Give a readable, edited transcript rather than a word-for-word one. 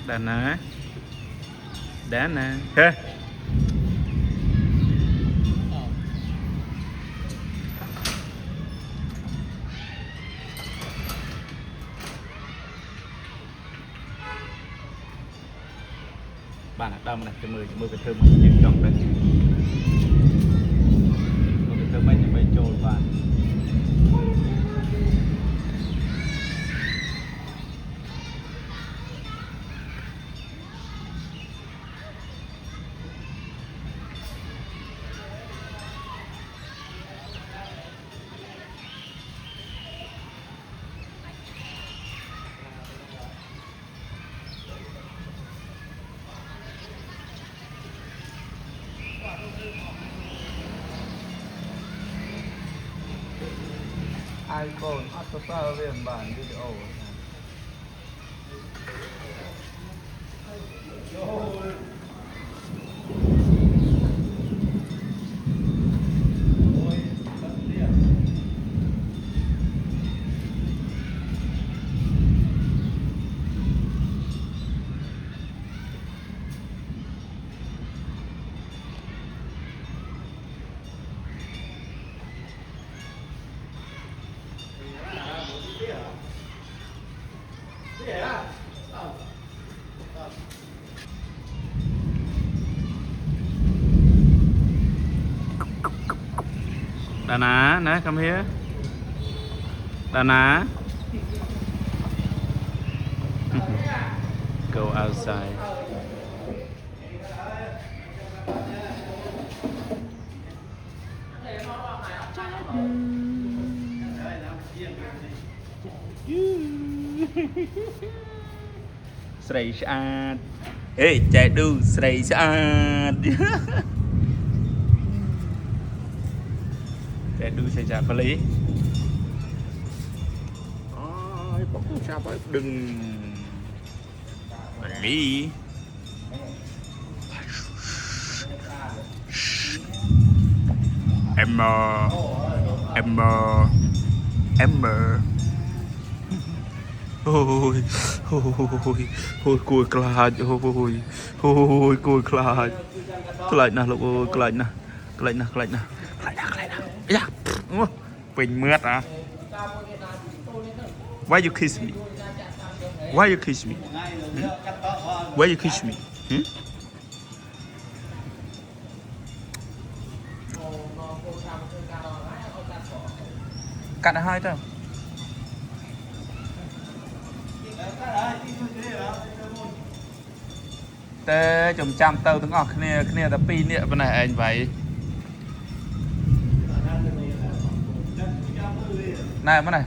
Dana Dana hả bạn ở đâu mà cho mười cái thơm mình trong đây cái thơm mình bay trôi bạn iPhone อัตราเรียนบานวิดีโอDana, nah, come here. Dana. Go outside. Srei saat. Hey, chạy đu srei saat. Để đưa xe chạp vào lý bóc chạp phải đừng vào lý em ôi cùi clạt ôi cùi clạt lại nè lục ơi lại nè yeah, bình mướt à? Why you kiss me? Why you kiss me? Why you kiss me? Cắt hai thôi. Tê chồng trăm tàuទាំងអស់គ្នាតែពីរនាក់ប៉ុណ្ណេះឯងvậy. Này, bên này.